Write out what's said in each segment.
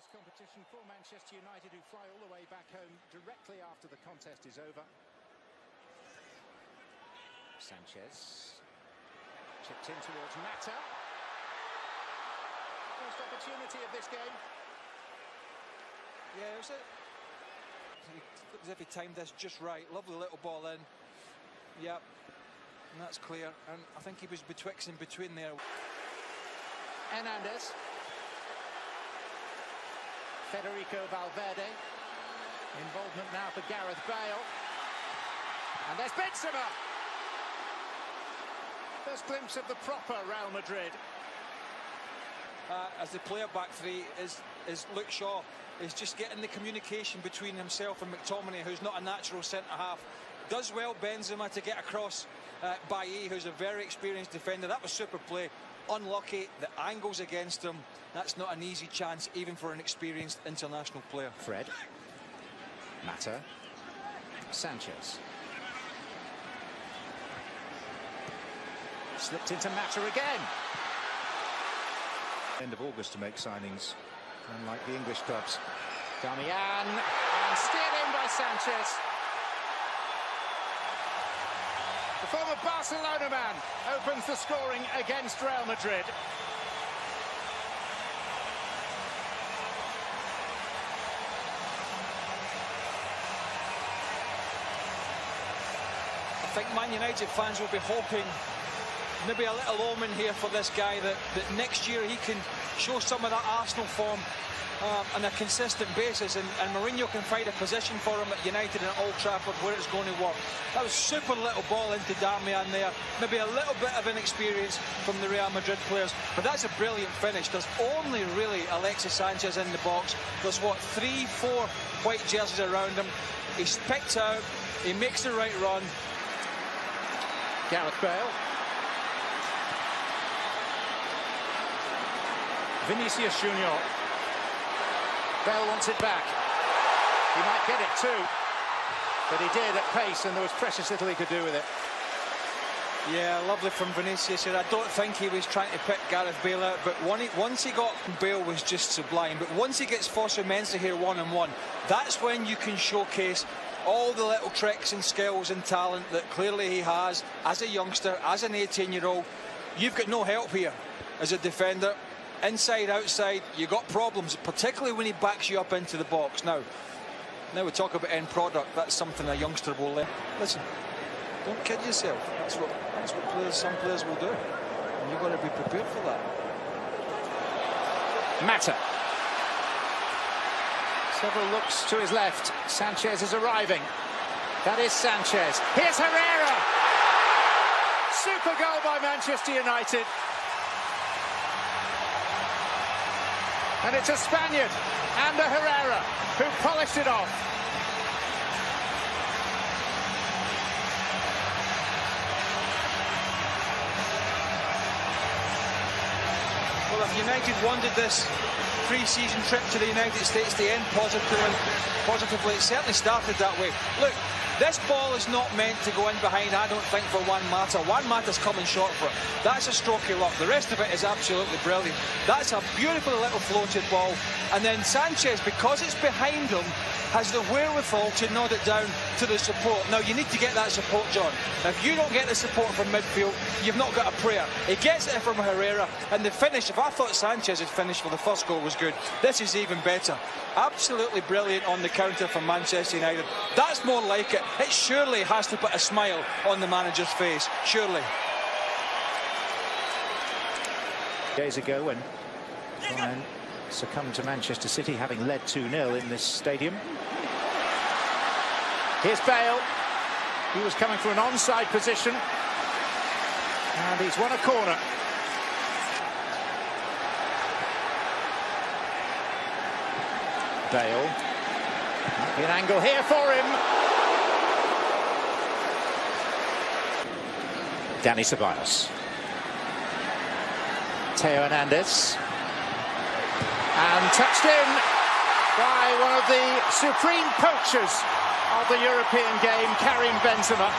this competition for Manchester United, who fly all the way back home directly after the contest is over. Sanchez chipped in towards Mata. First opportunity of this game. Yeah, it was as if he timed this just right. Lovely little ball in. Yep, and that's clear. And I think he was betwixt and between there. Hernandez. Federico Valverde. Involvement now for Gareth Bale. And there's Benzema. First glimpse of the proper Real Madrid. As the player back three is Luke Shaw. Is just getting the communication between himself and McTominay, who's not a natural centre-half. Does well, Benzema, to get across Bailly, who's a very experienced defender. That was super play. Unlucky, the angle's against him. That's not an easy chance, even for an experienced international player. Fred. Mata. Sanchez. Slipped into Mata again. End of August to make signings, unlike the English clubs. Damian, and steered in by Sanchez. The former Barcelona man opens the scoring against Real Madrid. I think Man United fans will be hoping maybe a little omen here for this guy, that next year he can show some of that Arsenal form on a consistent basis, and Mourinho can find a position for him at United and at Old Trafford where it's going to work. That was super little ball into Damian there. Maybe a little bit of inexperience from the Real Madrid players, but that's a brilliant finish. There's only really Alexis Sanchez in the box. There's what, 3-4 white jerseys around him. He's picked out, he makes the right run. Gareth Bale. Vinicius Junior. Bale wants it back. He might get it too, but he did at pace, and there was precious little he could do with it. Yeah, lovely from Vinicius here. I don't think he was trying to pick Gareth Bale out, but once he got Bale was just sublime. But once he gets Fosu Mensah here one-on-one, that's when you can showcase all the little tricks and skills and talent that clearly he has as a youngster, as an 18-year-old. You've got no help here as a defender. Inside, outside, you got problems, particularly when he backs you up into the box. Now we talk about end product. That's something a youngster will learn. Listen, don't kid yourself. That's what some players will do, and you've got to be prepared for that. Mata. Several looks to his left. Sanchez is arriving. That is Sanchez. Here's Herrera. Super goal by Manchester United. And it's a Spaniard, Ander Herrera, who polished it off. Well, if United wanted this pre-season trip to the United States to end positively, it certainly started that way. Look, this ball is not meant to go in behind, I don't think, for Juan Mata. Juan Mata's coming short for it. That's a stroke of luck. The rest of it is absolutely brilliant. That's a beautiful little floated ball. And then Sanchez, because it's behind him, has the wherewithal to nod it down to the support. Now, you need to get that support, John. If you don't get the support from midfield, you've not got a prayer. He gets it from Herrera, and the finish, if I thought Sanchez's finish for the first goal was good, this is even better. Absolutely brilliant on the counter from Manchester United. That's more like it. It surely has to put a smile on the manager's face, surely. Days ago when Bayern succumbed to Manchester City, having led 2-0 in this stadium. Here's Bale. He was coming from an onside position, and he's won a corner. Bale. Might be an angle here for him. Dani Ceballos. Theo Hernandez. And touched in by one of the supreme poachers of the European game, Karim Benzema.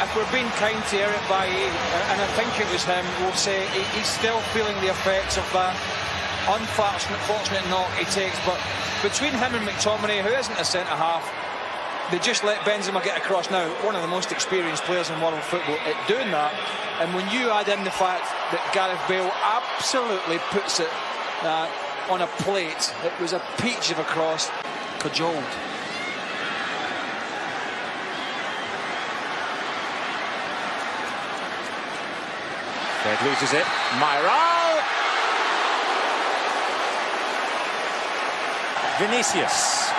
if we're being kind to Eric Bailly, and I think it was him, we'll say he's still feeling the effects of that unfortunate knock he takes. But between him and McTominay, who isn't a centre-half, they just let Benzema get across. Now, one of the most experienced players in world football at doing that. And when you add in the fact that Gareth Bale absolutely puts it on a plate, it was a peach of a cross, cajoled. Fred loses it. Myral. Vinicius.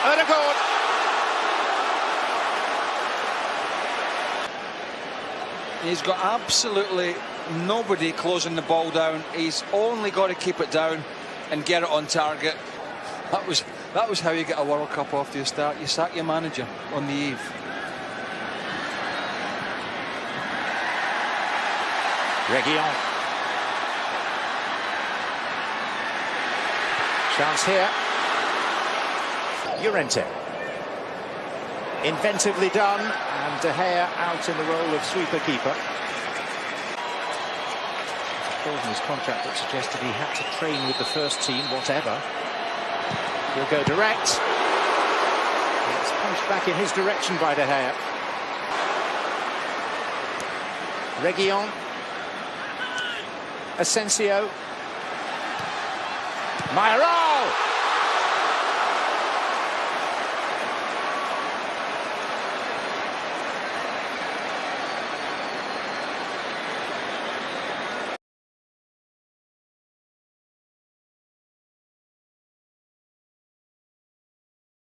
Odegaard. He's got absolutely nobody closing the ball down. He's only got to keep it down and get it on target. That was how you get a World Cup off to a start. You sack your manager on the eve. Reguilon. Chance here. Llorente. Inventively done, and De Gea out in the role of sweeper keeper. There's a clause in his contract that suggested he had to train with the first team, whatever. He'll go direct. It's punched back in his direction by De Gea. Reguilon. Asensio. Myral.